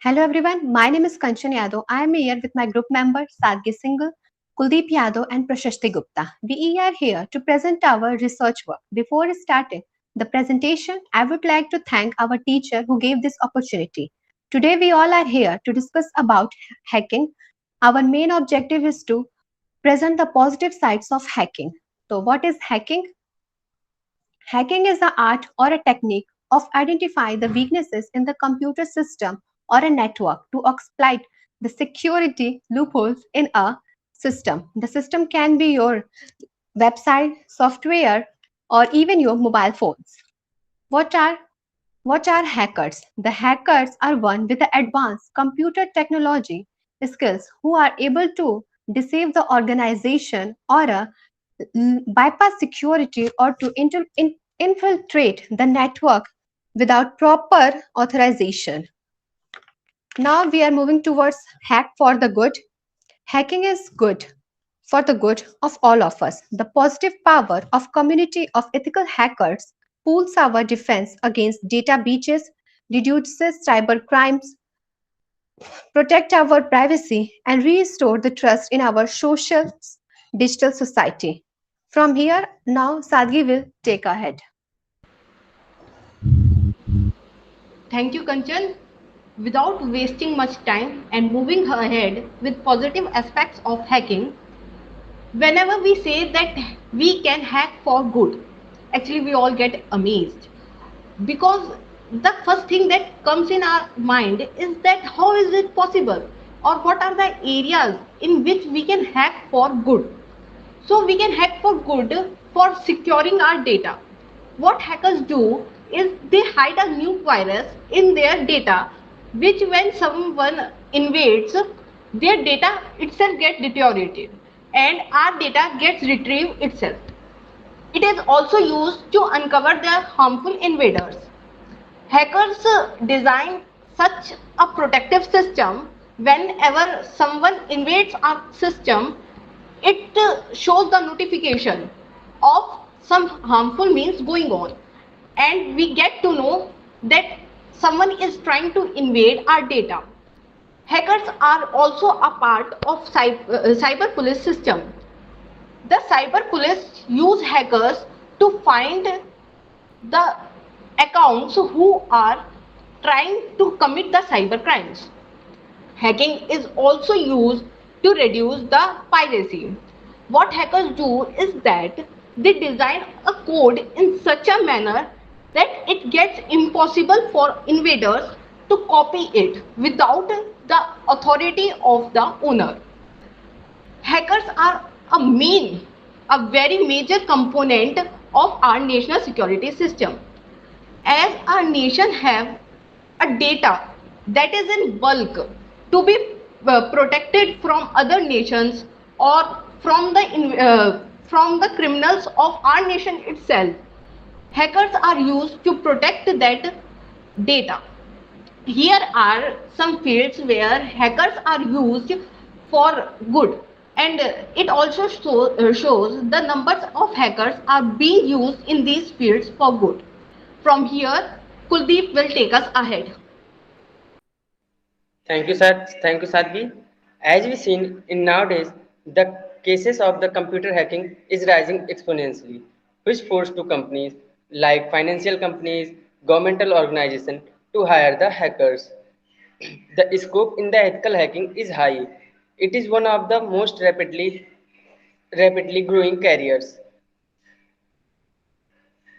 Hello everyone, my name is Kanchan Yadav. I am here with my group members Sadhgi Singhal, Kuldeep Yadav and Prashasti Gupta. We are here to present our research work. Before starting the presentation, I would like to thank our teacher who gave this opportunity. Today we all are here to discuss about hacking. Our main objective is to present the positive sides of hacking. So what is hacking? Hacking is the art or a technique of identifying the weaknesses in the computer system or a network to exploit the security loopholes in a system. The system can be your website, software, or even your mobile phones. What are what are hackers? The hackers are one with the advanced computer technology skills who are able to deceive the organization or bypass security or to infiltrate the network without proper authorization. Now we are moving towards hack for the good. Hacking is good for the good of all of us. The positive power of community of ethical hackers pools our defense against data breaches, reduces cyber crimes, protect our privacy, and restore the trust in our social digital society. From here, now Sadhgi will take ahead. Thank you, Kanchan. Without wasting much time and moving ahead with positive aspects of hacking, whenever we say that we can hack for good, actually we all get amazed because the first thing that comes in our mind is that how is it possible or what are the areas in which we can hack for good. So we can hack for good for securing our data. What hackers do is they hide a new virus in their data, which when someone invades, their data itself gets deteriorated and our data gets retrieved itself. It is also used to uncover the harmful invaders. Hackers design such a protective system. Whenever someone invades our system, it shows the notification of some harmful means going on, and we get to know that someone is trying to invade our data. Hackers are also a part of cyber police system. The cyber police use hackers to find the accounts who are trying to commit the cyber crimes. Hacking is also used to reduce the piracy. What hackers do is that they design a code in such a manner that it gets impossible for invaders to copy it without the authority of the owner. Hackers are a very major component of our national security system. As our nation have a data that is in bulk to be protected from other nations or from the criminals of our nation itself, hackers are used to protect that data. Here are some fields where hackers are used for good, and it also shows the numbers of hackers are being used in these fields for good. From here, Kuldeep will take us ahead. Thank you, sir. Thank you, Sadhvi. As we seen in nowadays, the cases of the computer hacking is rising exponentially, which forced to companies like financial companies, governmental organizations to hire the hackers. The scope in the ethical hacking is high. It is one of the most rapidly growing careers.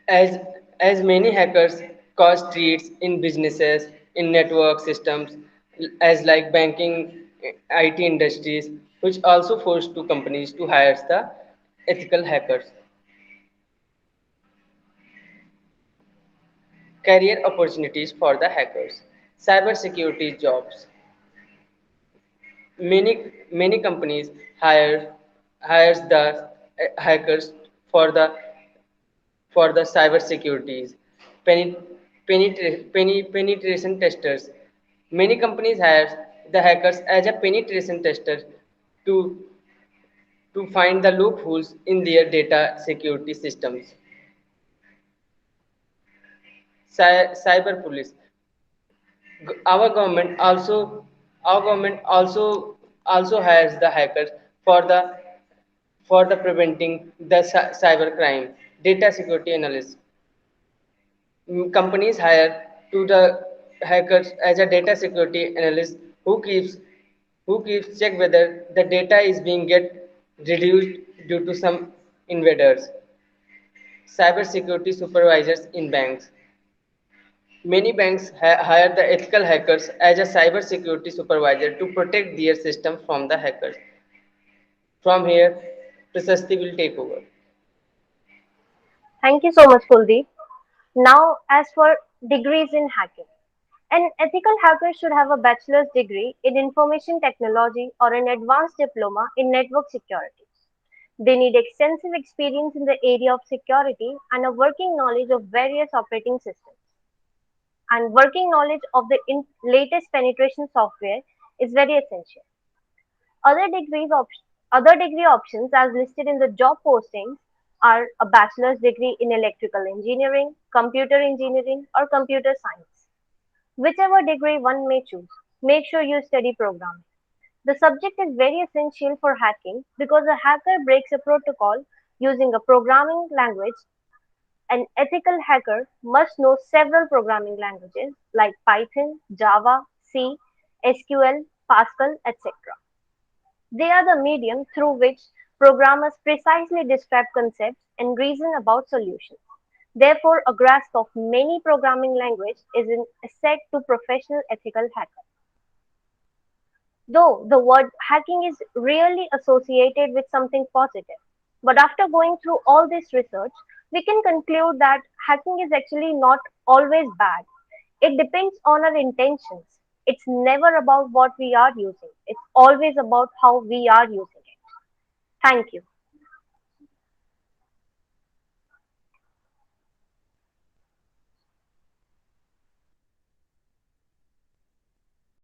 As, as many hackers cause threats in businesses, in network systems, as like banking, IT industries, which also force to companies to hire the ethical hackers. Career opportunities for the hackers. Cybersecurity jobs. Many companies hires the hackers for the for the cyber securities, penetration testers. Many companies hire the hackers as a penetration tester to, to find the loopholes in their data security systems. Cyber police. Our government also hires the hackers for the preventing the cyber crime. Data security analysts. Companies hire to the hackers as a data security analyst who keeps check whether the data is being get reduced due to some invaders. Cyber security supervisors in banks. Many banks hire the ethical hackers as a cyber security supervisor to protect their system from the hackers. From here, Prasasti will take over. Thank you so much, Kuldeep. Now, as for degrees in hacking, an ethical hacker should have a bachelor's degree in information technology or an advanced diploma in network security. They need extensive experience in the area of security and a working knowledge of various operating systems. And working knowledge of the latest penetration software is very essential. Other other degree options as listed in the job postings are a bachelor's degree in electrical engineering, computer engineering, or computer science. Whichever degree one may choose, make sure you study programming. The subject is very essential for hacking because a hacker breaks a protocol using a programming language. An ethical hacker must know several programming languages like Python, Java, C, SQL, Pascal, etc. They are the medium through which programmers precisely describe concepts and reason about solutions. Therefore, a grasp of many programming language is an asset to professional ethical hackers. Though the word hacking is rarely associated with something positive. But after going through all this research, we can conclude that hacking is actually not always bad. It depends on our intentions. It's never about what we are using, it's always about how we are using it. Thank you.